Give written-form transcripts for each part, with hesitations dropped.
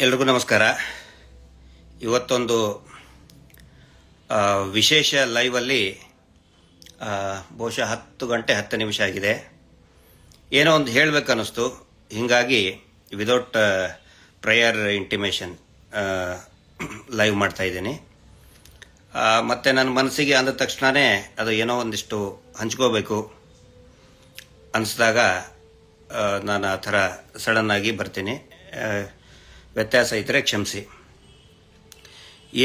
ಎಲ್ರಿಗೂ ನಮಸ್ಕಾರ. ಇವತ್ತೊಂದು ವಿಶೇಷ ಲೈವಲ್ಲಿ ಬಹುಶಃ 10 ಗಂಟೆ 10 ನಿಮಿಷ ಆಗಿದೆ. ಏನೋ ಒಂದು ಹೇಳಬೇಕು ಅನ್ನಿಸ್ತು. ಹೀಗಾಗಿ ವಿದೌಟ್ ಪ್ರಯರ್ ಇಂಟಿಮೇಷನ್ ಲೈವ್ ಮಾಡ್ತಾ ಇದ್ದೀನಿ. ಮತ್ತು ನನ್ನ ಮನಸ್ಸಿಗೆ ಅಂದ ತಕ್ಷಣವೇ ಅದು ಏನೋ ಒಂದಿಷ್ಟು ಹಂಚ್ಕೋಬೇಕು ಅನಿಸಿದಾಗ ನಾನು ಆ ಥರ ಸಡನ್ನಾಗಿ ಬರ್ತೀನಿ. ವ್ಯತ್ಯಾಸ ಇದ್ದರೆ ಕ್ಷಮಿಸಿ.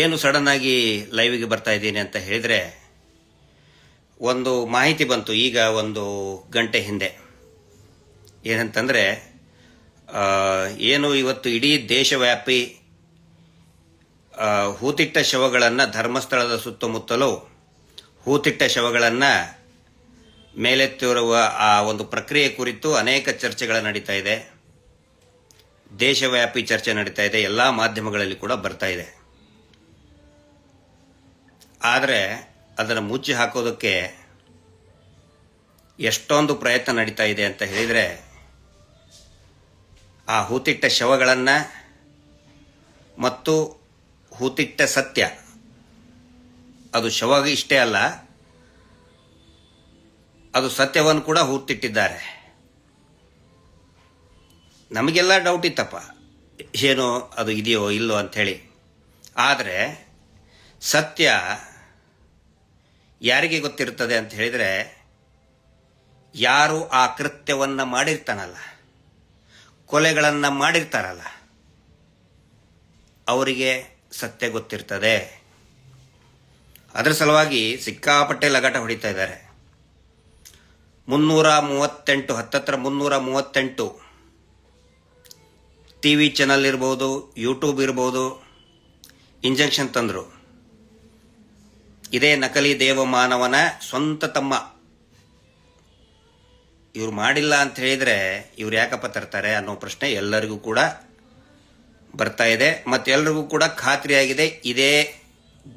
ಏನು ಸಡನ್ನಾಗಿ ಲೈವಿಗೆ ಬರ್ತಾ ಇದ್ದೀನಿ ಅಂತ ಹೇಳಿದರೆ, ಒಂದು ಮಾಹಿತಿ ಬಂತು ಈಗ 1 ಗಂಟೆ ಹಿಂದೆ. ಏನಂತಂದರೆ, ಏನು ಇವತ್ತು ಇಡೀ ದೇಶವ್ಯಾಪಿ ಹೂತಿಟ್ಟ ಶವಗಳನ್ನು ಧರ್ಮಸ್ಥಳದ ಸುತ್ತಮುತ್ತಲೂ ಹೂತಿಟ್ಟ ಶವಗಳನ್ನು ಮೇಲೆತ್ತಿರುವ ಆ ಒಂದು ಪ್ರಕ್ರಿಯೆ ಕುರಿತು ಅನೇಕ ಚರ್ಚೆಗಳು ನಡೀತಾ ಇದೆ. ದೇಶವ್ಯಾಪಿ ಚರ್ಚೆ ನಡೀತಾ ಇದೆ, ಎಲ್ಲ ಮಾಧ್ಯಮಗಳಲ್ಲಿ ಕೂಡ ಬರ್ತಾ ಇದೆ. ಆದರೆ ಅದನ್ನು ಮುಚ್ಚಿ ಹಾಕೋದಕ್ಕೆ ಎಷ್ಟೊಂದು ಪ್ರಯತ್ನ ನಡೀತಾ ಇದೆ ಅಂತ ಹೇಳಿದರೆ, ಆ ಹೂತಿಟ್ಟ ಶವಗಳನ್ನು ಮತ್ತು ಹೂತಿಟ್ಟ ಸತ್ಯ, ಅದು ಶವ ಇಷ್ಟೇ ಅಲ್ಲ, ಅದು ಸತ್ಯವನ್ನು ಕೂಡ ಹೂತಿಟ್ಟಿದ್ದಾರೆ. ನಮಗೆಲ್ಲ ಡೌಟ್ ಇತ್ತಪ್ಪ, ಏನೋ ಅದು ಇದೆಯೋ ಇಲ್ಲೋ ಅಂಥೇಳಿ. ಆದರೆ ಸತ್ಯ ಯಾರಿಗೆ ಗೊತ್ತಿರ್ತದೆ ಅಂತ ಹೇಳಿದರೆ, ಯಾರು ಆ ಕೃತ್ಯವನ್ನು ಮಾಡಿರ್ತಾನಲ್ಲ, ಕೊಲೆಗಳನ್ನು ಮಾಡಿರ್ತಾರಲ್ಲ, ಅವರಿಗೆ ಸತ್ಯ ಗೊತ್ತಿರ್ತದೆ. ಅದರ ಸಲುವಾಗಿ ಸಿಕ್ಕಾಪಟ್ಟೆ ಲಗಾಟ ಹೊಡಿತಾ ಇದ್ದಾರೆ. 338 ಹತ್ತತ್ರ 338 TV ಚಾನಲ್ ಇರ್ಬೋದು, ಯೂಟ್ಯೂಬ್ ಇರ್ಬೋದು, ಇಂಜೆಕ್ಷನ್ ತಂದರು. ಇದೇ ನಕಲಿ ದೇವಮಾನವನ ಸ್ವಂತ ತಮ್ಮ. ಇವ್ರು ಮಾಡಿಲ್ಲ ಅಂತ ಹೇಳಿದರೆ ಇವ್ರು ಯಾಕಪ್ಪ ತರ್ತಾರೆ ಅನ್ನೋ ಪ್ರಶ್ನೆ ಎಲ್ಲರಿಗೂ ಕೂಡ ಬರ್ತಾ ಇದೆ. ಮತ್ತು ಎಲ್ರಿಗೂ ಕೂಡ ಖಾತ್ರಿಯಾಗಿದೆ, ಇದೇ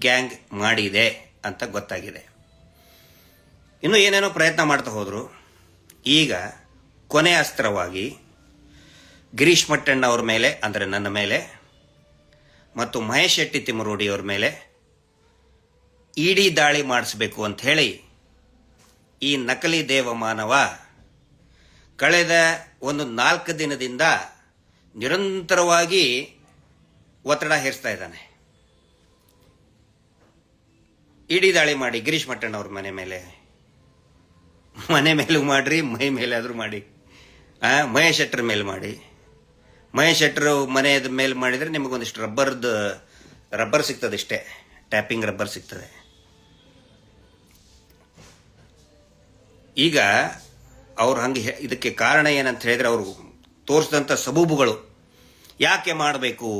ಗ್ಯಾಂಗ್ ಮಾಡಿದೆ ಅಂತ ಗೊತ್ತಾಗಿದೆ. ಇನ್ನೂ ಏನೇನೋ ಪ್ರಯತ್ನ ಮಾಡ್ತಾ ಹೋದರು. ಈಗ ಕೊನೆ ಅಸ್ತ್ರವಾಗಿ ಗಿರೀಶ್ ಮಟ್ಟಣ್ಣ ಅವ್ರ ಮೇಲೆ, ಅಂದರೆ ನನ್ನ ಮೇಲೆ, ಮತ್ತು ಮಹೇಶ್ ಶೆಟ್ಟಿ ತಿಮ್ಮರೋಡಿ ಅವ್ರ ಮೇಲೆ ಇಡಿ ದಾಳಿ ಮಾಡಿಸ್ಬೇಕು ಅಂತ ಹೇಳಿ ಈ ನಕಲಿ ದೇವಮಾನವ ಕಳೆದ 4 ದಿನದಿಂದ ನಿರಂತರವಾಗಿ ಒತ್ತಡ ಹೇರಿಸ್ತಾ ಇದ್ದಾನೆ. ಇಡಿ ದಾಳಿ ಮಾಡಿ ಗಿರೀಶ್ ಮಟ್ಟಣ್ಣ ಅವ್ರ ಮನೆ ಮೇಲೂ ಮಾಡ್ರಿ, ಮೈ ಮೇಲಾದರೂ ಮಾಡಿ, ಮಹೇಶ್ ಶೆಟ್ಟರ್ ಮೇಲೆ ಮಾಡಿ. ಮಹೇಶ್ ಶೆಟ್ಟರು ಮನೆಯ ಮೇಲೆ ಮಾಡಿದರೆ ನಿಮಗೊಂದಿಷ್ಟು ರಬ್ಬರ್ ಸಿಗ್ತದೆ, ಇಷ್ಟೇ, ಟ್ಯಾಪಿಂಗ್ ರಬ್ಬರ್ ಸಿಗ್ತದೆ. ಈಗ ಅವ್ರು ಹಂಗೆ ಇದಕ್ಕೆ ಕಾರಣ ಏನಂತ ಹೇಳಿದ್ರೆ, ಅವರು ತೋರಿಸಿದಂಥ ಸಬೂಬುಗಳು ಯಾಕೆ ಮಾಡಬೇಕು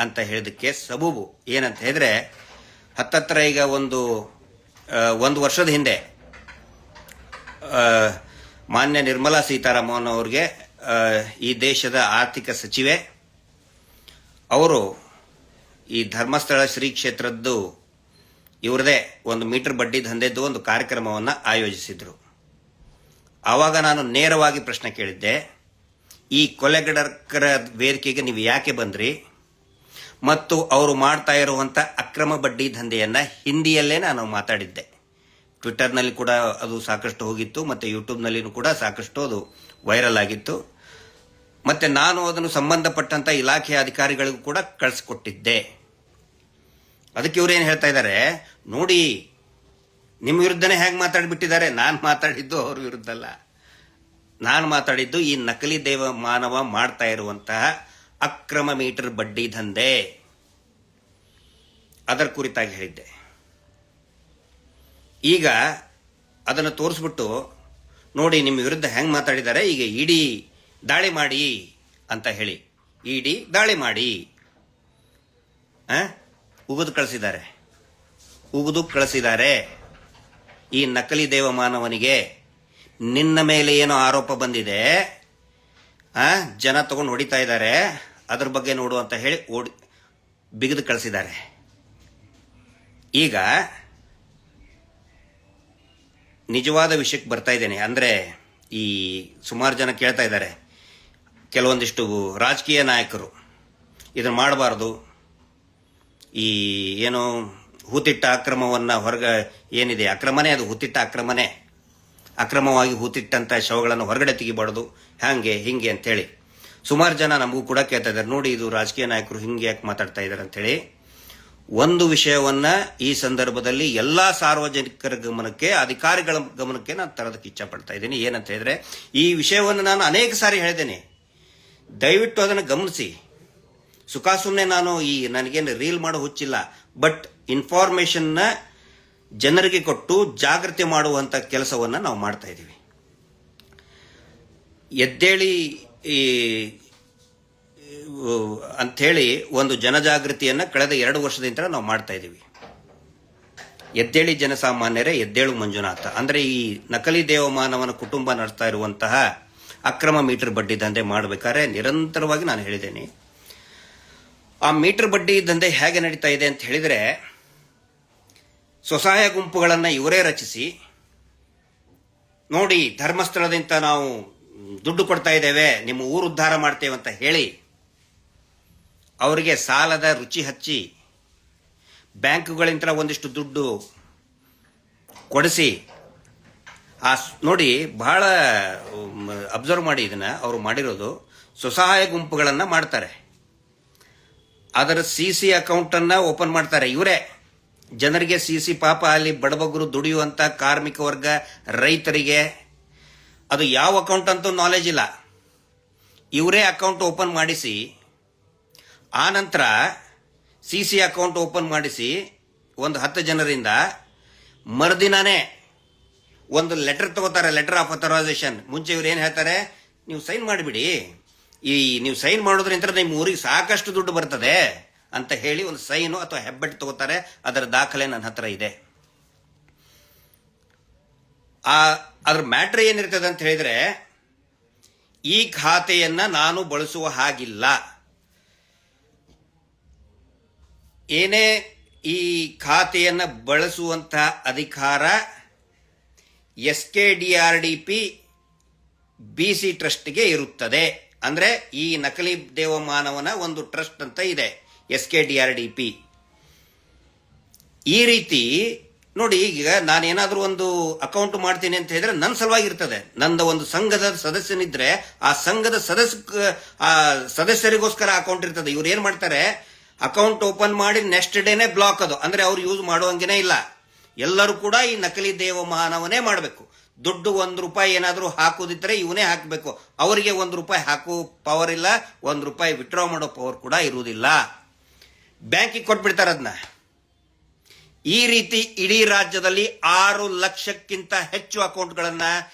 ಅಂತ ಹೇಳಿದಕ್ಕೆ ಸಬೂಬು ಏನಂತ ಹೇಳಿದ್ರೆ, ಹತ್ತತ್ರ ಈಗ ಒಂದು ವರ್ಷದ ಹಿಂದೆ ಮಾನ್ಯ ನಿರ್ಮಲಾ ಸೀತಾರಾಮನ್ ಅವ್ರಿಗೆ, ಈ ದೇಶದ ಆರ್ಥಿಕ ಸಚಿವೆ, ಅವರು ಈ ಧರ್ಮಸ್ಥಳ ಶ್ರೀ ಕ್ಷೇತ್ರದ್ದು ಇವ್ರದೇ 1 ಮೀಟರ್ ಬಡ್ಡಿ ದಂಧೆದ್ದು ಒಂದು ಕಾರ್ಯಕ್ರಮವನ್ನು ಆಯೋಜಿಸಿದ್ರು. ಆವಾಗ ನಾನು ನೇರವಾಗಿ ಪ್ರಶ್ನೆ ಕೇಳಿದ್ದೆ, ಈ ಕೊಲೆಗಡಕರ ವೇದಿಕೆಗೆ ನೀವು ಯಾಕೆ ಬಂದ್ರಿ? ಮತ್ತು ಅವರು ಮಾಡ್ತಾ ಇರುವಂಥ ಅಕ್ರಮ ಬಡ್ಡಿ ದಂಧೆಯನ್ನು ಹಿಂದಿಯಲ್ಲೇ ನಾನು ಮಾತಾಡಿದ್ದೆ. ಟ್ವಿಟರ್ನಲ್ಲಿ ಕೂಡ ಅದು ಸಾಕಷ್ಟು ಹೋಗಿತ್ತು, ಮತ್ತು ಯೂಟ್ಯೂಬ್ನಲ್ಲಿಯೂ ಕೂಡ ಸಾಕಷ್ಟು ಅದು ವೈರಲ್ ಆಗಿತ್ತು. ಮತ್ತು ನಾನು ಅದನ್ನು ಸಂಬಂಧಪಟ್ಟಂಥ ಇಲಾಖೆಯ ಅಧಿಕಾರಿಗಳಿಗೂ ಕೂಡ ಕಳಿಸ್ಕೊಟ್ಟಿದ್ದೆ. ಅದಕ್ಕೆ ಇವ್ರೇನು ಹೇಳ್ತಾ ಇದ್ದಾರೆ ನೋಡಿ, ನಿಮ್ಮ ವಿರುದ್ಧನೇ ಹೇಗೆ ಮಾತಾಡಿಬಿಟ್ಟಿದ್ದಾರೆ. ನಾನು ಮಾತಾಡಿದ್ದು ಅವ್ರ ವಿರುದ್ಧ ಅಲ್ಲ, ನಾನು ಮಾತಾಡಿದ್ದು ಈ ನಕಲಿ ದೇವ ಮಾನವ ಮಾಡ್ತಾ ಇರುವಂತಹ ಅಕ್ರಮ ಮೀಟರ್ ಬಡ್ಡಿ ದಂಧೆ, ಅದರ ಕುರಿತಾಗಿ ಹೇಳಿದ್ದೆ. ಈಗ ಅದನ್ನು ತೋರಿಸ್ಬಿಟ್ಟು ನೋಡಿ ನಿಮ್ಮ ವಿರುದ್ಧ ಹೆಂಗೆ ಮಾತಾಡಿದ್ದಾರೆ, ಈಗ ಇಡಿ ದಾಳಿ ಮಾಡಿ ಅಂತ ಹೇಳಿ ಇಡಿ ದಾಳಿ ಮಾಡಿ ಉಗಿದು ಕಳಿಸಿದ್ದಾರೆ. ಈ ನಕಲಿ ದೇವಮಾನವನಿಗೆ ನಿನ್ನ ಮೇಲೆ ಏನೋ ಆರೋಪ ಬಂದಿದೆ, ಜನ ತಗೊಂಡು ಹೊಡಿತಾ ಇದ್ದಾರೆ, ಅದ್ರ ಬಗ್ಗೆ ನೋಡು ಅಂತ ಹೇಳಿ ಬಿಗಿದು ಕಳಿಸಿದ್ದಾರೆ. ಈಗ ನಿಜವಾದ ವಿಷಯಕ್ಕೆ ಬರ್ತಾ ಇದ್ದೇನೆ. ಅಂದರೆ ಈ ಸುಮಾರು ಜನ ಕೇಳ್ತಾ ಇದ್ದಾರೆ, ಕೆಲವೊಂದಿಷ್ಟು ರಾಜಕೀಯ ನಾಯಕರು ಇದನ್ನು ಮಾಡಬಾರ್ದು, ಈ ಏನು ಹೂತಿಟ್ಟ ಅಕ್ರಮವನ್ನು ಏನಿದೆ ಅಕ್ರಮನೇ, ಅದು ಹೂತಿಟ್ಟ ಅಕ್ರಮನೇ, ಅಕ್ರಮವಾಗಿ ಹೂತಿಟ್ಟಂಥ ಶವಗಳನ್ನು ಹೊರಗಡೆ ತೆಗಿಬಾರ್ದು, ಹಿಂಗೆ ಅಂತೇಳಿ ಸುಮಾರು ಜನ ನಮಗೂ ಕೂಡ ಕೇಳ್ತಾ ಇದ್ದಾರೆ. ನೋಡಿ, ಇದು ರಾಜಕೀಯ ನಾಯಕರು ಹಿಂಗೆ ಯಾಕೆ ಮಾತಾಡ್ತಾ ಇದ್ದಾರೆ ಅಂತೇಳಿ. ಒಂದು ವಿಷಯವನ್ನ ಈ ಸಂದರ್ಭದಲ್ಲಿ ಎಲ್ಲಾ ಸಾರ್ವಜನಿಕರ ಗಮನಕ್ಕೆ, ಅಧಿಕಾರಿಗಳ ಗಮನಕ್ಕೆ ನಾನು ತರೋದಕ್ಕೆ ಇಚ್ಛೆ ಪಡ್ತಾ ಇದ್ದೀನಿ. ಏನಂತ ಹೇಳಿದ್ರೆ, ಈ ವಿಷಯವನ್ನು ನಾನು ಅನೇಕ ಸಾರಿ ಹೇಳಿದ್ದೇನೆ, ದಯವಿಟ್ಟು ಅದನ್ನು ಗಮನಿಸಿ. ಸುಮ್ಮನೆ ನಾನು ನನಗೇನು ರೀಲ್ ಮಾಡೋ ಹುಚ್ಚಿಲ್ಲ, ಬಟ್ ಇನ್ಫಾರ್ಮೇಶನ್ನ ಜನರಿಗೆ ಕೊಟ್ಟು ಜಾಗೃತಿ ಮಾಡುವಂತ ಕೆಲಸವನ್ನ ನಾವು ಮಾಡ್ತಾ ಇದ್ದೀವಿ. ಎದ್ದೇಳಿ ಅಂಥೇಳಿ ಒಂದು ಜನಜಾಗೃತಿಯನ್ನ ಕಳೆದ 2 ವರ್ಷದಿಂದ ನಾವು ಮಾಡ್ತಾ ಇದ್ದೀವಿ. ಎದ್ದೇಳಿ ಜನಸಾಮಾನ್ಯರೇ, ಎದ್ದೇಳು ಮಂಜುನಾಥ. ಅಂದ್ರೆ ಈ ನಕಲಿ ದೇವಮಾನವನ ಕುಟುಂಬ ನಡೆಸ್ತಾ ಇರುವಂತಹ ಅಕ್ರಮ ಮೀಟರ್ ಬಡ್ಡಿ ದಂಧೆ ಮಾಡಬೇಕಾದ್ರೆ ನಿರಂತರವಾಗಿ ನಾನು ಹೇಳಿದ್ದೇನೆ. ಆ ಮೀಟರ್ ಬಡ್ಡಿ ದಂಧೆ ಹೇಗೆ ನಡೀತಾ ಇದೆ ಅಂತ ಹೇಳಿದ್ರೆ, ಸ್ವಸಹಾಯ ಗುಂಪುಗಳನ್ನು ಇವರೇ ರಚಿಸಿ, ನೋಡಿ ಧರ್ಮಸ್ಥಳದಿಂದ ನಾವು ದುಡ್ಡು ಕೊಡ್ತಾ ಇದ್ದೇವೆ, ನಿಮ್ಮ ಊರು ಉದ್ಧಾರ ಮಾಡ್ತೇವೆ ಅಂತ ಹೇಳಿ ಅವರಿಗೆ ಸಾಲದ ರುಚಿ ಹಚ್ಚಿ ಬ್ಯಾಂಕುಗಳಿಂದ ಒಂದಿಷ್ಟು ದುಡ್ಡು ಕೊಡಿಸಿ, ನೋಡಿ ಬಹಳ ಅಬ್ಸರ್ವ್ ಮಾಡಿ, ಇದನ್ನ ಅವರು ಮಾಡಿರೋದು ಸ್ವಸಹಾಯ ಗುಂಪುಗಳನ್ನು ಮಾಡ್ತಾರೆ. ಅದರ ಸಿಸಿ ಅಕೌಂಟ್ ಅನ್ನ ಓಪನ್ ಮಾಡ್ತಾರೆ ಇವರೇ. ಜನರಿಗೆ ಸಿಸಿ ಪಾಪ ಅಲ್ಲಿ ಬಡಬಗರು ದುಡಿಯುವಂತ ಕಾರ್ಮಿಕ ವರ್ಗ, ರೈತರಿಗೆ ಅದು ಯಾವ ಅಕೌಂಟ್ ಅಂತೂ ನಾಲೆಜ್ ಇಲ್ಲ. ಇವರೇ ಅಕೌಂಟ್ ಓಪನ್ ಮಾಡಿಸಿ, ಆ ನಂತರ ಸಿಸಿ ಅಕೌಂಟ್ ಓಪನ್ ಮಾಡಿಸಿ ಒಂದು 10 ಜನರಿಂದ ಮರುದಿನಾನೇ ಒಂದು ಲೆಟರ್ ತಗೋತಾರೆ, ಲೆಟರ್ ಆಫ್ ಅಥರೈಸೇಷನ್. ಮುಂಚೆ ಇವ್ರು ಏನು ಹೇಳ್ತಾರೆ, ನೀವು ಸೈನ್ ಮಾಡಿಬಿಡಿ, ನೀವು ಸೈನ್ ಮಾಡೋದ್ರಿಂದ ನಿಮ್ಮ ಊರಿಗೆ ಸಾಕಷ್ಟು ದುಡ್ಡು ಬರ್ತದೆ ಅಂತ ಹೇಳಿ ಒಂದು ಸೈನು ಅಥವಾ ಹೆಬ್ಬೆಟ್ಟು ತಗೋತಾರೆ. ಅದರ ದಾಖಲೆ ನನ್ನ ಹತ್ರ ಇದೆ. ಅದ್ರ ಮ್ಯಾಟ್ರ್ ಏನಿರ್ತದೆ ಅಂತ ಹೇಳಿದ್ರೆ, ಈ ಖಾತೆಯನ್ನ ನಾನು ಬಳಸುವ ಹಾಗಿಲ್ಲ, ಏನೇ ಈ ಖಾತೆಯನ್ನ ಬಳಸುವಂತಹ ಅಧಿಕಾರ SKDRDP BC ಟ್ರಸ್ಟ್ಗೆ ಇರುತ್ತದೆ. ಅಂದ್ರೆ ಈ ನಕಲಿ ದೇವಮಾನವನ ಒಂದು ಟ್ರಸ್ಟ್ ಅಂತ ಇದೆ, SKDRDP. ಈ ರೀತಿ ನೋಡಿ, ಈಗ ನಾನೇನಾದ್ರೂ ಒಂದು ಅಕೌಂಟ್ ಮಾಡ್ತೀನಿ ಅಂತ ಹೇಳಿದ್ರೆ ನನ್ನ ಸಲುವಾಗಿ ಇರ್ತದೆ. ನಂದ ಒಂದು ಸಂಘದ ಸದಸ್ಯನಿದ್ರೆ ಆ ಸಂಘದ ಸದಸ್ಯರಿಗೋಸ್ಕರ ಅಕೌಂಟ್ ಇರ್ತದೆ. ಇವ್ರು ಏನ್ ಮಾಡ್ತಾರೆ, ಅಕೌಂಟ್ ಓಪನ್ ಮಾಡಿ ನೆಕ್ಸ್ಟ್ ಡೇನೆ ಬ್ಲಾಕ್, ಅದು ಅಂದ್ರೆ ಅವ್ರು ಯೂಸ್ ಮಾಡುವಂಗೇನೆ ಇಲ್ಲ. ಎಲ್ಲರೂ ಕೂಡ ಈ ನಕಲಿ ದೇವಮಾನವನ್ನೇ ಮಾಡಬೇಕು. ದುಡ್ಡು ₹1 ಏನಾದ್ರೂ ಹಾಕುದಿದ್ರೆ ಇವನೇ ಹಾಕಬೇಕು. ಅವರಿಗೆ ₹1 ಹಾಕುವ ಪವರ್ ಇಲ್ಲ, ₹1 ವಿತ್ಡ್ರಾ ಮಾಡೋ ಪವರ್ ಕೂಡ ಇರುವುದಿಲ್ಲ. ಬ್ಯಾಂಕಿಗೆ ಕೊಟ್ಬಿಡ್ತಾರೆ ಅದನ್ನ. ಈ ರೀತಿ ಇಡೀ ರಾಜ್ಯದಲ್ಲಿ 6 ಲಕ್ಷಕ್ಕಿಂತ ಹೆಚ್ಚು ಅಕೌಂಟ್ಗಳನ್ನ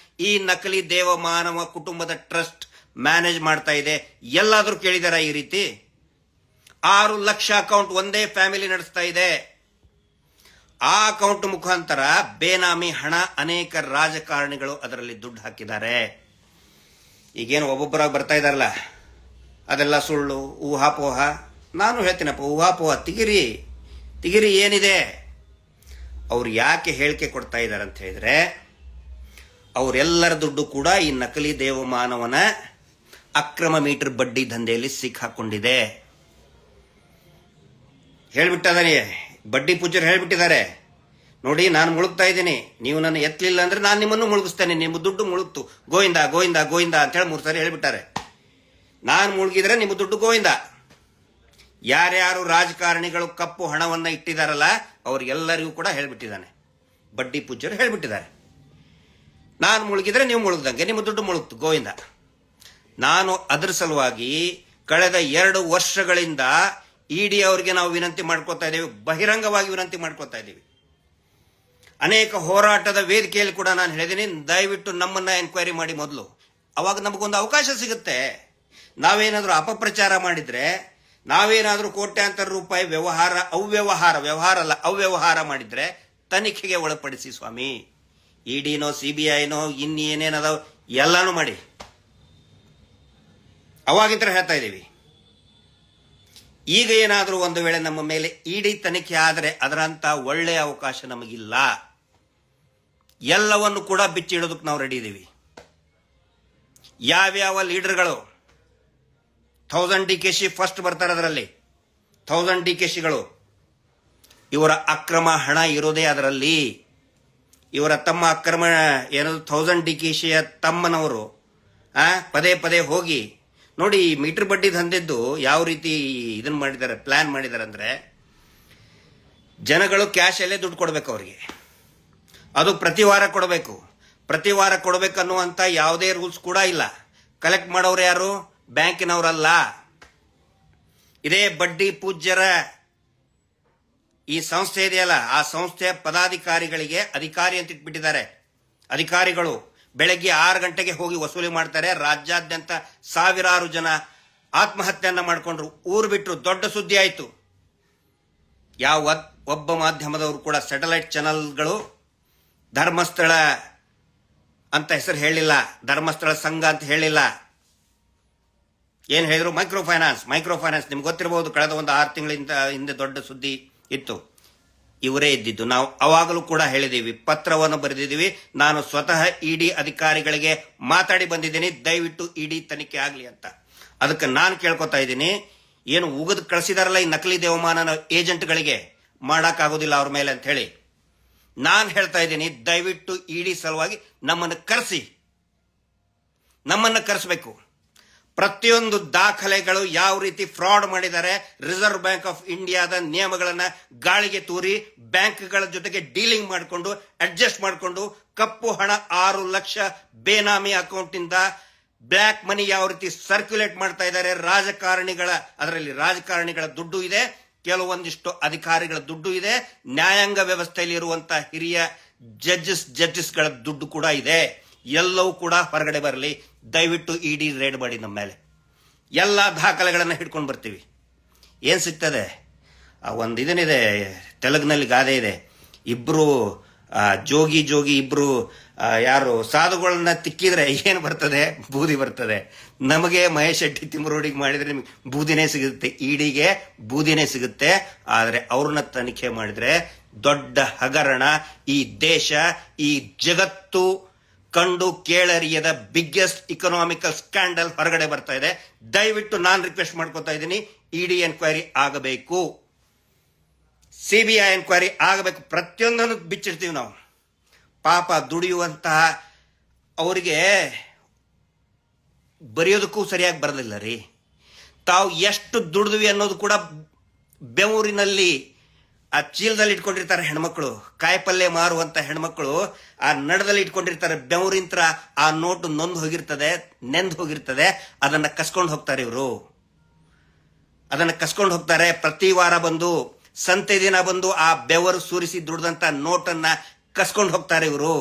ಈ ನಕಲಿ ದೇವಮಾನವ ಕುಟುಂಬದ ಟ್ರಸ್ಟ್ ಮ್ಯಾನೇಜ್ ಮಾಡ್ತಾ ಇದೆ. ಎಲ್ಲಾದ್ರೂ ಕೇಳಿದಾರ ಈ ರೀತಿ? 6 ಲಕ್ಷ ಅಕೌಂಟ್ ಒಂದೇ ಫ್ಯಾಮಿಲಿ ನಡೆಸ್ತಾ ಇದೆ. ಆ ಅಕೌಂಟ್ ಮುಖಾಂತರ ಬೇನಾಮಿ ಹಣ ಅನೇಕ ರಾಜಕಾರಣಿಗಳು ಅದರಲ್ಲಿ ದುಡ್ಡು ಹಾಕಿದ್ದಾರೆ. ಈಗೇನು ಒಬ್ಬೊಬ್ಬರಾಗಿ ಬರ್ತಾ ಇದಾರಲ್ಲ, ಅದೆಲ್ಲ ಸುಳ್ಳು, ಊಹಾಪೋಹ. ನಾನು ಹೇಳ್ತೀನಪ್ಪ, ಊಹಾಪೋಹ ತಿಗಿರಿ ಏನಿದೆ. ಅವ್ರು ಯಾಕೆ ಹೇಳಿಕೆ ಕೊಡ್ತಾ ಇದ್ದಾರೆ ಅಂತ ಹೇಳಿದ್ರೆ, ಅವರೆಲ್ಲರ ದುಡ್ಡು ಕೂಡ ಈ ನಕಲಿ ದೇವಮಾನವನ ಅಕ್ರಮ ಮೀಟರ್ ಬಡ್ಡಿ ದಂಧೆಯಲ್ಲಿ ಸಿಕ್ಕಾಕೊಂಡಿದೆ. ಹೇಳ್ಬಿಟ್ಟಿದ್ದಾನೆ, ಬಡ್ಡಿ ಪೂಜರು ಹೇಳ್ಬಿಟ್ಟಿದ್ದಾರೆ, ನೋಡಿ ನಾನು ಮುಳುಗ್ತಾ ಇದ್ದೀನಿ, ನೀವು ನನ್ನ ಎತ್ತಲಿಲ್ಲ ಅಂದ್ರೆ ನಾನು ನಿಮ್ಮನ್ನು ಮುಳುಗಿಸ್ತೇನೆ, ನಿಮ್ಮ ದುಡ್ಡು ಮುಳುಗ್ತು, ಗೋವಿಂದ ಗೋವಿಂದ ಗೋವಿಂದ ಅಂತ ಹೇಳಿ 3 ಸಾರಿ ಹೇಳ್ಬಿಟ್ಟಾರೆ. ನಾನು ಮುಳುಗಿದ್ರೆ ನಿಮ್ಮ ದುಡ್ಡು ಗೋವಿಂದ. ಯಾರ್ಯಾರು ರಾಜಕಾರಣಿಗಳು ಕಪ್ಪು ಹಣವನ್ನ ಇಟ್ಟಿದಾರಲ್ಲ ಅವ್ರಿಗೆಲ್ಲರಿಗೂ ಕೂಡ ಹೇಳ್ಬಿಟ್ಟಿದ್ದಾನೆ, ಬಡ್ಡಿ ಪೂಜರು ಹೇಳ್ಬಿಟ್ಟಿದ್ದಾರೆ, ನಾನು ಮುಳುಗಿದ್ರೆ ನೀವು ಮುಳುಗ್ದಂಗೆ, ನಿಮ್ಮ ದುಡ್ಡು ಮುಳುಗ್ತು, ಗೋವಿಂದ. ನಾನು ಅದರ ಸಲುವಾಗಿ ಕಳೆದ 2 ವರ್ಷಗಳಿಂದ ಇಡಿ ಅವರಿಗೆ ನಾವು ವಿನಂತಿ ಮಾಡ್ಕೋತಾ ಇದ್ದೀವಿ, ಬಹಿರಂಗವಾಗಿ ವಿನಂತಿ ಮಾಡ್ಕೋತಾ ಇದ್ದೀವಿ. ಅನೇಕ ಹೋರಾಟದ ವೇದಿಕೆಯಲ್ಲಿ ಕೂಡ ನಾನು ಹೇಳಿದ್ದೀನಿ, ದಯವಿಟ್ಟು ನಮ್ಮನ್ನ ಎನ್ಕ್ವೈರಿ ಮಾಡಿ ಮೊದಲು, ಅವಾಗ ನಮಗೊಂದು ಅವಕಾಶ ಸಿಗುತ್ತೆ. ನಾವೇನಾದ್ರೂ ಅಪಪ್ರಚಾರ ಮಾಡಿದ್ರೆ, ನಾವೇನಾದ್ರೂ ಕೋಟ್ಯಾಂತರ ರೂಪಾಯಿ ಅವ್ಯವಹಾರ ಮಾಡಿದ್ರೆ ತನಿಖೆಗೆ ಒಳಪಡಿಸಿ ಸ್ವಾಮಿ. ಇಡಿನೋ CBIನೋ ಇನ್ನೇನೇನದಾವ ಎಲ್ಲಾನು ಮಾಡಿ, ಅವಾಗಿಂತ ಹೇಳ್ತಾ ಇದ್ದೀವಿ. ಈಗ ಏನಾದರೂ ಒಂದು ವೇಳೆ ನಮ್ಮ ಮೇಲೆ ಇಡಿ ತನಿಖೆ ಆದರೆ ಅದರಂತ ಒಳ್ಳೆಯ ಅವಕಾಶ ನಮಗಿಲ್ಲ. ಎಲ್ಲವನ್ನು ಕೂಡ ಬಿಚ್ಚಿಡೋದಕ್ಕೆ ನಾವು ರೆಡಿ ಇದ್ದೀವಿ. ಯಾವ್ಯಾವ ಲೀಡರ್ಗಳು 1000 DKC ಫಸ್ಟ್ ಬರ್ತಾರೆ ಅದರಲ್ಲಿ. 1000 DKCಗಳು. ಇವರ ಅಕ್ರಮ ಹಣ ಇರೋದೇ ಅದರಲ್ಲಿ. ಇವರ ತಮ್ಮ ಅಕ್ರಮ ಏನದು 1000 DKCಯ ತಮ್ಮನವರು ಪದೇ ಪದೇ ಹೋಗಿ ನೋಡಿ ಮೀಟರ್ ಬಡ್ಡಿ ದಂಧೆದ್ದು ಯಾವ ರೀತಿ ಇದನ್ನ ಮಾಡಿದ್ದಾರೆ, ಪ್ಲಾನ್ ಮಾಡಿದ್ದಾರೆ ಅಂದ್ರೆ, ಜನಗಳು ಕ್ಯಾಶ್ ಅಲ್ಲೇ ದುಡ್ಡು ಕೊಡಬೇಕು ಅವರಿಗೆ. ಅದು ಪ್ರತಿ ವಾರ ಕೊಡಬೇಕು. ಪ್ರತಿ ವಾರ ಕೊಡಬೇಕನ್ನುವಂತ ಯಾವುದೇ ರೂಲ್ಸ್ ಕೂಡ ಇಲ್ಲ. ಕಲೆಕ್ಟ್ ಮಾಡೋರು ಯಾರು? ಬ್ಯಾಂಕಿನವರಲ್ಲ. ಇದೇ ಬಡ್ಡಿ ಪೂಜ್ಯರ ಈ ಸಂಸ್ಥೆ ಇದೆಯಲ್ಲ, ಆ ಸಂಸ್ಥೆಯ ಪದಾಧಿಕಾರಿಗಳಿಗೆ ಅಧಿಕಾರಿ ಅಂತ ಇಟ್ಬಿಟ್ಟಿದ್ದಾರೆ. ಅಧಿಕಾರಿಗಳು ಬೆಳಗ್ಗೆ 6 ಗಂಟೆಗೆ ಹೋಗಿ ವಸೂಲಿ ಮಾಡ್ತಾರೆ. ರಾಜ್ಯಾದ್ಯಂತ ಸಾವಿರಾರು ಜನ ಆತ್ಮಹತ್ಯೆಯನ್ನ ಮಾಡಿಕೊಂಡ್ರು, ಊರು ಬಿಟ್ಟರು. ದೊಡ್ಡ ಸುದ್ದಿ ಆಯಿತು. ಯಾವ ಒಬ್ಬ ಮಾಧ್ಯಮದವರು ಕೂಡ ಸ್ಯಾಟಲೈಟ್ ಚಾನಲ್ಗಳು ಧರ್ಮಸ್ಥಳ ಅಂತ ಹೆಸರು ಹೇಳಿಲ್ಲ, ಧರ್ಮಸ್ಥಳ ಸಂಘ ಅಂತ ಹೇಳಿಲ್ಲ. ಏನ್ ಹೇಳಿದ್ರು? Micro finance. ನಿಮ್ಗೆ ಗೊತ್ತಿರಬಹುದು, ಕಳೆದ ಒಂದು 6 ತಿಂಗಳಿಂದ ಹಿಂದೆ ದೊಡ್ಡ ಸುದ್ದಿ ಇತ್ತು. ಇವರೇ ಇದ್ದಿದ್ದು. ನಾವು ಅವಾಗಲೂ ಕೂಡ ಹೇಳಿದೀವಿ, ಪತ್ರವನ್ನು ಬರೆದಿದ್ದೀವಿ. ನಾನು ಸ್ವತಃ ಇಡಿ ಅಧಿಕಾರಿಗಳಿಗೆ ಮಾತಾಡಿ ಬಂದಿದ್ದೀನಿ, ದಯವಿಟ್ಟು ಇಡಿ ತನಿಖೆ ಆಗಲಿ ಅಂತ. ಅದಕ್ಕೆ ನಾನು ಕೇಳ್ಕೊತಾ ಇದ್ದೀನಿ, ಏನು ಉಗಿದು ಕಳಿಸಿದಾರಲ್ಲ ಈ ನಕಲಿ ದೇವಮಾನ ಏಜೆಂಟ್ಗಳಿಗೆ, ಮಾಡಕ್ಕಾಗೋದಿಲ್ಲ ಅವ್ರ ಮೇಲೆ ಅಂತ ಹೇಳಿ. ನಾನು ಹೇಳ್ತಾ ಇದ್ದೀನಿ, ದಯವಿಟ್ಟು ಇಡಿ ಸಲುವಾಗಿ ನಮ್ಮನ್ನು ಕರೆಸಬೇಕು. ಪ್ರತಿಯೊಂದು ದಾಖಲೆಗಳು ಯಾವ ರೀತಿ ಫ್ರಾಡ್ ಮಾಡಿದ್ದಾರೆ, ರಿಸರ್ವ್ ಬ್ಯಾಂಕ್ ಆಫ್ ಇಂಡಿಯಾದ ನಿಯಮಗಳನ್ನ ಗಾಳಿಗೆ ತೂರಿ ಬ್ಯಾಂಕ್ಗಳ ಜೊತೆಗೆ ಡೀಲಿಂಗ್ ಮಾಡಿಕೊಂಡು ಅಡ್ಜಸ್ಟ್ ಮಾಡಿಕೊಂಡು ಕಪ್ಪು ಹಣ 6 ಲಕ್ಷ ಬೇನಾಮಿ ಅಕೌಂಟ್ ಇಂದ ಬ್ಲ್ಯಾಕ್ ಮನಿ ಯಾವ ರೀತಿ ಸರ್ಕ್ಯುಲೇಟ್ ಮಾಡ್ತಾ ಇದ್ದಾರೆ. ಅದರಲ್ಲಿ ರಾಜಕಾರಣಿಗಳ ದುಡ್ಡು ಇದೆ, ಕೆಲವೊಂದಿಷ್ಟು ಅಧಿಕಾರಿಗಳ ದುಡ್ಡು ಇದೆ, ನ್ಯಾಯಾಂಗ ವ್ಯವಸ್ಥೆಯಲ್ಲಿ ಇರುವಂತಹ ಹಿರಿಯ ಜಡ್ಜಸ್ಗಳ ದುಡ್ಡು ಕೂಡ ಇದೆ. ಎಲ್ಲವೂ ಕೂಡ ಹೊರಗಡೆ ಬರಲಿ. ದಯವಿಟ್ಟು ಇಡಿ ರೇಡ್ ಮಾಡಿ ನಮ್ಮ ಮೇಲೆ. ಎಲ್ಲ ದಾಖಲೆಗಳನ್ನು ಹಿಡ್ಕೊಂಡು ಬರ್ತೀವಿ. ಏನ್ ಸಿಗ್ತದೆ? ಒಂದು ಇದನ್ನಿದೆ, ತೆಲುಗಿನಲ್ಲಿ ಗಾದೆ ಇದೆ, ಇಬ್ರು ಜೋಗಿ ಇಬ್ರು ಯಾರು ಸಾಧುಗಳನ್ನ ತಿಕ್ಕಿದ್ರೆ ಏನು ಬರ್ತದೆ? ಬೂದಿ ಬರ್ತದೆ. ನಮಗೆ ಮಹೇಶ್ ಶೆಟ್ಟಿ ತಿಮ್ಮರೋಡಿಗೆ ಮಾಡಿದ್ರೆ ನಿಮ್ಗೆ ಬೂದಿನೇ ಸಿಗುತ್ತೆ, ಇಡಿಗೆ ಬೂದಿನೇ ಸಿಗುತ್ತೆ. ಆದರೆ ಅವ್ರನ್ನ ತನಿಖೆ ಮಾಡಿದ್ರೆ ದೊಡ್ಡ ಹಗರಣ ಈ ದೇಶ, ಈ ಜಗತ್ತು ಕಂಡು ಕೇಳರಿಯದ ಬಿಗ್ಗೆಸ್ಟ್ ಇಕನಾಮಿಕಲ್ ಸ್ಕ್ಯಾಂಡಲ್ ಹೊರಗಡೆ ಬರ್ತಾ ಇದೆ. ದಯವಿಟ್ಟು ನಾನು ರಿಕ್ವೆಸ್ಟ್ ಮಾಡ್ಕೊತಾ ಇದ್ದೀನಿ, ಇಡಿ ಎನ್ಕ್ವೈರಿ ಆಗಬೇಕು, ಸಿಬಿಐ ಎನ್ಕ್ವೈರಿ ಆಗಬೇಕು. ಪ್ರತಿಯೊಂದನ್ನು ಬಿಚ್ಚಿಡ್ತೀವಿ ನಾವು. ಪಾಪ ದುಡಿಯುವಂತಹ ಅವರಿಗೆ ಬರೆಯೋದಕ್ಕೂ ಸರಿಯಾಗಿ ಬರಲಿಲ್ಲ ರೀ. ತಾವು ಎಷ್ಟು ದುಡಿದ್ವಿ ಅನ್ನೋದು ಕೂಡ ಬೆವರಿನಲ್ಲಿ ಆ ಚೀಲದಲ್ಲಿ ಇಟ್ಕೊಂಡಿರ್ತಾರೆ ಹೆಣ್ಮಕ್ಳು. ಕಾಯಿಪಲ್ಯ ಮಾರುವಂತ ಹೆಣ್ಮಕ್ಳು ಆ ನಡದಲ್ಲಿ ಇಟ್ಕೊಂಡಿರ್ತಾರೆ. ಬೆವರಿಂತ್ರ ಆ ನೋಟು ನೆಂದು ಹೋಗಿರ್ತದೆ. ಅದನ್ನ ಕಸ್ಕೊಂಡು ಹೋಗ್ತಾರೆ ಇವರು. ಪ್ರತಿ ವಾರ ಬಂದು, ಸಂತೆ ದಿನ ಬಂದು ಆ ಬೆವರು ಸುರಿಸಿ ದುಡ್ದಂತ ನೋಟನ್ನ ಕಸ್ಕೊಂಡು ಹೋಗ್ತಾರೆ ಇವರು.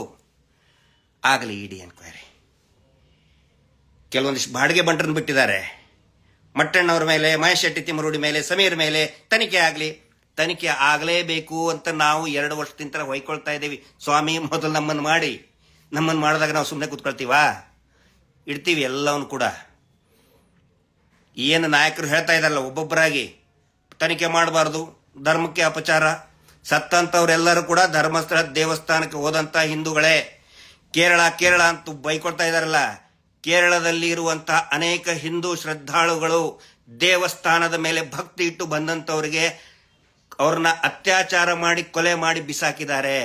ಆಗಲಿ ಇಡಿ ಎನ್ಕ್ವೈರಿ. ಕೆಲವೊಂದಿಷ್ಟು ಬಾಡಿಗೆ ಬಂಟರನ್ನು ಬಿಟ್ಟಿದ್ದಾರೆ. ಮಟ್ಟಣ್ಣವ್ರ ಮೇಲೆ, ಮಹೇಶ್ ಶೆಟ್ಟಿ ತಿಮ್ಮರೋಡಿ ಮೇಲೆ, ಸಮೀರ್ ಮೇಲೆ ತನಿಖೆ ಆಗಲೇಬೇಕು ಅಂತ ನಾವು 2 ವರ್ಷದಿಂದ ಹೊಯ್ಕೊಳ್ತಾ ಇದ್ದೀವಿ. ಸ್ವಾಮಿ, ಮೊದಲು ನಮ್ಮನ್ನು ಮಾಡಿದಾಗ ನಾವು ಸುಮ್ಮನೆ ಕೂತ್ಕೊಳ್ತೀವಾ? ಇಡ್ತೀವಿ ಎಲ್ಲವನ್ನು ಕೂಡ. ಏನು ನಾಯಕರು ಹೇಳ್ತಾ ಇದಾರಲ್ಲ, ಒಬ್ಬೊಬ್ಬರಾಗಿ ತನಿಖೆ ಮಾಡಬಾರ್ದು, ಧರ್ಮಕ್ಕೆ ಅಪಚಾರ. ಸತ್ತಂತವ್ರೆಲ್ಲರೂ ಕೂಡ ಧರ್ಮಸ್ಥಳ ದೇವಸ್ಥಾನಕ್ಕೆ ಹೋದಂತ ಹಿಂದೂಗಳೇ. ಕೇರಳ ಅಂತ ಬೈಕೊಳ್ತಾ ಇದಾರಲ್ಲ, ಕೇರಳದಲ್ಲಿ ಇರುವಂತಹ ಅನೇಕ ಹಿಂದೂ ಶ್ರದ್ಧಾಳುಗಳು ದೇವಸ್ಥಾನದ ಮೇಲೆ ಭಕ್ತಿ ಇಟ್ಟು ಬಂದಂತವರಿಗೆ ಅವ್ರನ್ನ ಅತ್ಯಾಚಾರ ಮಾಡಿ ಕೊಲೆ ಮಾಡಿ ಬಿಸಾಕಿದ್ದಾರೆ.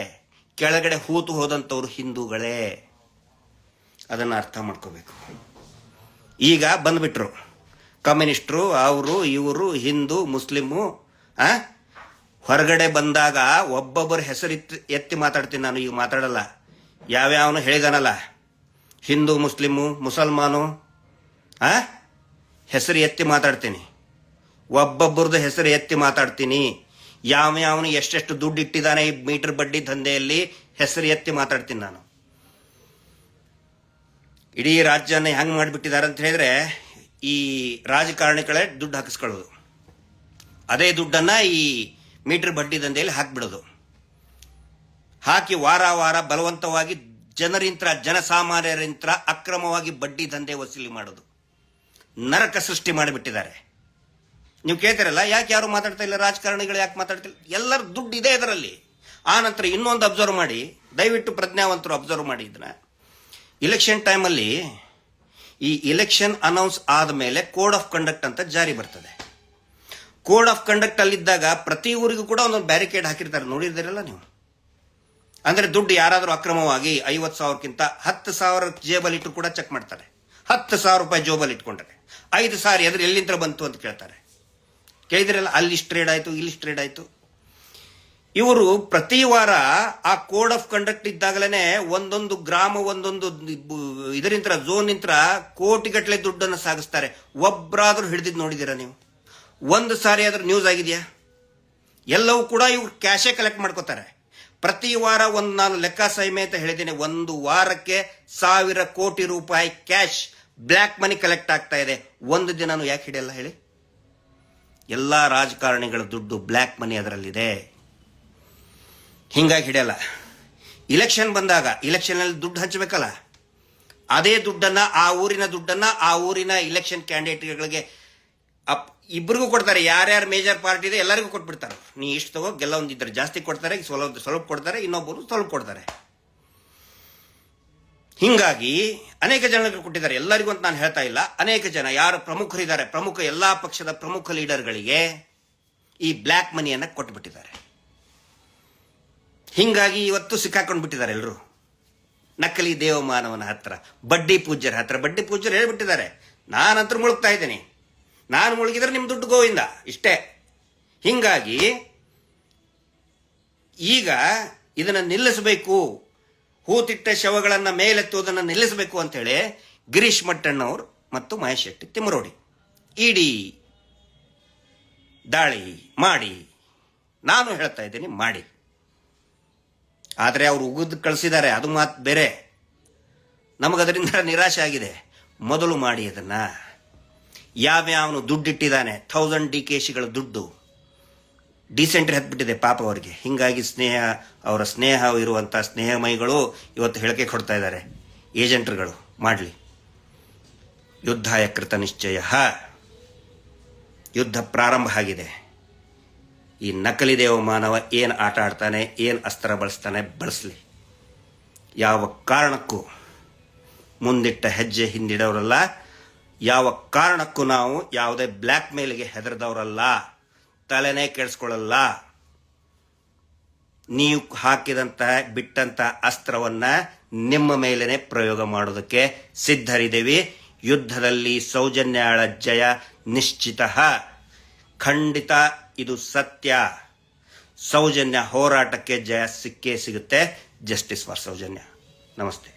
ಕೆಳಗಡೆ ಹೂತು ಹೋದಂತವ್ರು ಹಿಂದೂಗಳೇ. ಅದನ್ನ ಅರ್ಥ ಮಾಡ್ಕೋಬೇಕು. ಈಗ ಬಂದ್ಬಿಟ್ರು ಕಮ್ಯುನಿಸ್ಟರು, ಅವರು ಇವರು, ಹಿಂದೂ ಮುಸ್ಲಿಮು. ಹೊರಗಡೆ ಬಂದಾಗ ಒಬ್ಬೊಬ್ಬರ ಹೆಸರು ಎತ್ತಿ ಮಾತಾಡ್ತೀನಿ ನಾನು. ಈಗ ಮಾತಾಡಲ್ಲ. ಯಾವ್ಯಾವನು ಹೇಳಿದಾನಲ್ಲ, ಹಿಂದೂ ಮುಸ್ಲಿಮು ಮುಸಲ್ಮಾನು ಹೆಸರು ಎತ್ತಿ ಮಾತಾಡ್ತೀನಿ. ಒಬ್ಬೊಬ್ಬರದ್ದು ಹೆಸರು ಎತ್ತಿ ಮಾತಾಡ್ತೀನಿ. ಯಾವ್ಯಾವನು ಎಷ್ಟೆಷ್ಟು ದುಡ್ಡು ಇಟ್ಟಿದ್ದಾನೆ ಈ ಮೀಟರ್ ಬಡ್ಡಿ ದಂಧೆಯಲ್ಲಿ ಹೆಸರು ಎತ್ತಿ ಮಾತಾಡ್ತೀನಿ ನಾನು. ಇಡೀ ರಾಜ್ಯನ ಹೆಂಗ್ ಮಾಡಿಬಿಟ್ಟಿದ್ದಾರೆ ಅಂತ ಹೇಳಿದ್ರೆ, ಈ ರಾಜಕಾರಣಿಗಳೇ ದುಡ್ಡು ಹಾಕಿಸ್ಕೊಳ್ಳೋದು, ಅದೇ ದುಡ್ಡನ್ನ ಈ ಮೀಟರ್ ಬಡ್ಡಿ ದಂಧೆಯಲ್ಲಿ ಹಾಕಿಬಿಡೋದು. ಹಾಕಿ ವಾರ ಬಲವಂತವಾಗಿ ಜನಸಾಮಾನ್ಯರಿಂತ್ರ ಅಕ್ರಮವಾಗಿ ಬಡ್ಡಿ ದಂಧೆ ವಸೂಲಿ ಮಾಡೋದು. ನರಕ ಸೃಷ್ಟಿ ಮಾಡಿಬಿಟ್ಟಿದ್ದಾರೆ. ನೀವು ಕೇಳ್ತಿರಲ್ಲ, ಯಾಕೆ ಯಾರು ಮಾತಾಡ್ತಾ ಇಲ್ಲ, ರಾಜಕಾರಣಿಗಳು ಯಾಕೆ ಮಾತಾಡ್ತಿಲ್ಲ? ಎಲ್ಲರ ದುಡ್ಡು ಇದೆ ಇದರಲ್ಲಿ. ಆ ನಂತರ ಇನ್ನೊಂದು ಅಬ್ಸರ್ವ್ ಮಾಡಿ, ದಯವಿಟ್ಟು ಪ್ರಜ್ಞಾವಂತರು ಅಬ್ಸರ್ವ್ ಮಾಡಿ ಇದನ್ನ. ಇಲೆಕ್ಷನ್ ಟೈಮಲ್ಲಿ ಈ ಇಲೆಕ್ಷನ್ ಅನೌನ್ಸ್ ಆದಮೇಲೆ ಕೋಡ್ ಆಫ್ ಕಂಡಕ್ಟ್ ಅಂತ ಜಾರಿ ಬರ್ತದೆ. ಕೋಡ್ ಆಫ್ ಕಂಡಕ್ಟ್ ಅಲ್ಲಿದ್ದಾಗ ಪ್ರತಿ ಊರಿಗೂ ಕೂಡ ಒಂದೊಂದು ಬ್ಯಾರಿಕೇಡ್ ಹಾಕಿರ್ತಾರೆ, ನೋಡಿದ್ದೀರಲ್ಲ ನೀವು. ಅಂದ್ರೆ ದುಡ್ಡು ಯಾರಾದರೂ ಅಕ್ರಮವಾಗಿ 50,000ಕ್ಕಿಂತ 10,000 ಜೇಬಲ್ಲಿ ಇಟ್ಟು ಕೂಡ ಚೆಕ್ ಮಾಡ್ತಾರೆ. 10,000 ರೂಪಾಯಿ ಜೋಬಲ್ಲಿ ಇಟ್ಕೊಂಡ್ರೆ 5,000 ಎದುರು ಎಲ್ಲಿಂದ ಬಂತು ಅಂತ ಕೇಳ್ತಾರೆ. ಕೇಳಿದ್ರಲ್ಲ, ಅಲ್ಲಿ ಟ್ರೇಡ್ ಆಯ್ತು, ಇಲ್ಲಿ ಟ್ರೇಡ್ ಆಯ್ತು. ಇವರು ಪ್ರತಿ ವಾರ ಆ ಕೋಡ್ ಆಫ್ ಕಂಡಕ್ಟ್ ಇದ್ದಾಗಲೇ ಒಂದೊಂದು ಗ್ರಾಮ, ಒಂದೊಂದು ಇದರಿಂದ ಝೋನ್ ನಿಂತ್ರ ಕೋಟಿಗಟ್ಟಲೆ ದುಡ್ಡನ್ನು ಸಾಗಿಸ್ತಾರೆ. ಒಬ್ಬರಾದ್ರೂ ಹಿಡಿದಿದ್ದು ನೋಡಿದ್ದೀರಾ ನೀವು? ಒಂದು ಸಾರಿ ಆದ್ರೂ ನ್ಯೂಸ್ ಆಗಿದೆಯಾ? ಎಲ್ಲವೂ ಕೂಡ ಇವ್ರು ಕ್ಯಾಶೇ ಕಲೆಕ್ಟ್ ಮಾಡ್ಕೋತಾರೆ. ಪ್ರತಿ ವಾರ ನಾನು ಲೆಕ್ಕ ಸಹಿತ ಹೇಳಿದ್ದೇನೆ, ಒಂದು ವಾರಕ್ಕೆ 1,000 ಕೋಟಿ ರೂಪಾಯಿ ಕ್ಯಾಶ್ ಬ್ಲ್ಯಾಕ್ ಮನಿ ಕಲೆಕ್ಟ್ ಆಗ್ತಾ ಇದೆ. ಒಂದು ದಿನಾನು ಯಾಕೆ ಹಿಡಿಯಲ್ಲ ಹೇಳಿ? ಎಲ್ಲಾ ರಾಜಕಾರಣಿಗಳ ದುಡ್ಡು ಬ್ಲ್ಯಾಕ್ ಮನಿ ಅದರಲ್ಲಿದೆ, ಹಿಂಗಾಗಿ ಹಿಡಿಯಲ್ಲ. ಇಲೆಕ್ಷನ್ ಬಂದಾಗ ಇಲೆಕ್ಷನ್ ಅಲ್ಲಿ ದುಡ್ಡು ಹಂಚಬೇಕಲ್ಲ, ಅದೇ ದುಡ್ಡನ್ನ, ಆ ಊರಿನ ದುಡ್ಡನ್ನ ಆ ಊರಿನ ಇಲೆಕ್ಷನ್ ಕ್ಯಾಂಡಿಡೇಟ್ಗಳಿಗೆ ಇಬ್ಬರಿಗೂ ಕೊಡ್ತಾರೆ. ಯಾರ್ಯಾರು ಮೇಜರ್ ಪಾರ್ಟಿ ಇದೆ ಎಲ್ಲರಿಗೂ ಕೊಟ್ಬಿಡ್ತಾರೆ. ನೀ ಇಷ್ಟು ತಗೋ, ಗೆಲ್ಲ ಒಂದಿದ್ರೆ ಜಾಸ್ತಿ ಕೊಡ್ತಾರೆ, ಸ್ವಲ್ಪ ಕೊಡ್ತಾರೆ, ಇನ್ನೊಬ್ಬರು ಸ್ವಲ್ಪ ಕೊಡ್ತಾರೆ. ಹಿಂಗಾಗಿ ಅನೇಕ ಜನರಿಗೆ ಕೊಟ್ಟಿದ್ದಾರೆ. ಎಲ್ಲರಿಗೂ ಅಂತ ನಾನು ಹೇಳ್ತಾ ಇಲ್ಲ, ಅನೇಕ ಜನ ಯಾರು ಪ್ರಮುಖರಿದ್ದಾರೆ, ಎಲ್ಲಾ ಪಕ್ಷದ ಪ್ರಮುಖ ಲೀಡರ್ಗಳಿಗೆ ಈ ಬ್ಲ್ಯಾಕ್ ಮನಿಯನ್ನ ಕೊಟ್ಬಿಟ್ಟಿದ್ದಾರೆ. ಹಿಂಗಾಗಿ ಇವತ್ತು ಸಿಕ್ಕಾಕೊಂಡು ಬಿಟ್ಟಿದ್ದಾರೆ ಎಲ್ಲರೂ. ನಕಲಿ ದೇವಮಾನವನ ಹತ್ರ, ಬಡ್ಡಿ ಪೂಜ್ಯರ ಹತ್ರ. ಬಡ್ಡಿ ಪೂಜ್ಯರು ಹೇಳ್ಬಿಟ್ಟಿದ್ದಾರೆ, ನಾನಂತೂ ಮುಳುಗ್ತಾ ಇದ್ದೀನಿ, ನಾನು ಮುಳುಗಿದ್ರೆ ನಿಮ್ ದುಡ್ಡು ಗೋವಿಂದ, ಇಷ್ಟೇ. ಹಿಂಗಾಗಿ ಈಗ ಇದನ್ನ ನಿಲ್ಲಿಸಬೇಕು, ಹೂತಿಟ್ಟ ಶವಗಳನ್ನ ಮೇಲೆತ್ತುವುದನ್ನು ನಿಲ್ಲಿಸಬೇಕು ಅಂತೇಳಿ ಗಿರೀಶ್ ಮಟ್ಟಣ್ಣವರು ಮತ್ತು ಮಹೇಶ್ ಶೆಟ್ಟಿ ತಿಮ್ಮರೋಡಿ ಇಡಿ ದಾಳಿ ಮಾಡಿ, ನಾನು ಹೇಳ್ತಾ ಇದ್ದೀನಿ ಮಾಡಿ. ಆದರೆ ಅವರು ಉಗಿದು ಕಳಿಸಿದ್ದಾರೆ, ಅದು ಮಾತು ಬೇರೆ. ನಮಗದರಿಂದ ನಿರಾಶೆ ಆಗಿದೆ. ಮೊದಲು ಮಾಡಿ ಅದನ್ನ. ಯಾವ್ಯಾವನು ದುಡ್ಡಿಟ್ಟಿದ್ದಾನೆ, 1000 DKಶಿಗಳ ದುಡ್ಡು ಡಿಸೆಂಟ್ರಿ ಹತ್ಬಿಟ್ಟಿದೆ ಪಾಪ ಅವರಿಗೆ. ಹಿಂಗಾಗಿ ಅವರ ಸ್ನೇಹ ಇರುವಂಥ ಸ್ನೇಹಮಯಿಗಳು ಇವತ್ತು ಹೇಳಿಕೆ ಕೊಡ್ತಾ ಇದ್ದಾರೆ, ಏಜೆಂಟ್ರುಗಳು ಮಾಡಲಿ. ಯುದ್ಧಾಯ ಕೃತ ನಿಶ್ಚಯ, ಯುದ್ಧ ಪ್ರಾರಂಭ ಆಗಿದೆ. ಈ ನಕಲಿ ದೇವಮಾನವ ಏನು ಆಟ ಆಡ್ತಾನೆ, ಏನು ಅಸ್ತ್ರ ಬಳಸ್ತಾನೆ, ಬಳಸಲಿ. ಯಾವ ಕಾರಣಕ್ಕೂ ಮುಂದಿಟ್ಟ ಹೆಜ್ಜೆ ಹಿಂದಿಡೋರಲ್ಲ, ಯಾವ ಕಾರಣಕ್ಕೂ ನಾವು ಯಾವುದೇ ಬ್ಲ್ಯಾಕ್ ಮೇಲ್ಗೆ ಹೆದರದವರಲ್ಲ, ತಲೆನೇ ಕೆಡಿಸ್ಕೊಳ್ಳಲ್ಲ. ನೀವು ಹಾಕಿದಂತಹ ಬಿಟ್ಟಂತ ಅಸ್ತ್ರವನ್ನ ನಿಮ್ಮ ಮೇಲೇನೆ ಪ್ರಯೋಗ ಮಾಡೋದಕ್ಕೆ ಸಿದ್ಧರಿದ್ದೇವೆ. ಯುದ್ಧದಲ್ಲಿ ಸೌಜನ್ಯಾಳ ಜಯ ನಿಶ್ಚಿತ, ಖಂಡಿತ, ಇದು ಸತ್ಯ. ಸೌಜನ್ಯ ಹೋರಾಟಕ್ಕೆ ಜಯ ಸಿಕ್ಕೇ ಸಿಗುತ್ತೆ. Justice for Sowjanya. ನಮಸ್ತೆ.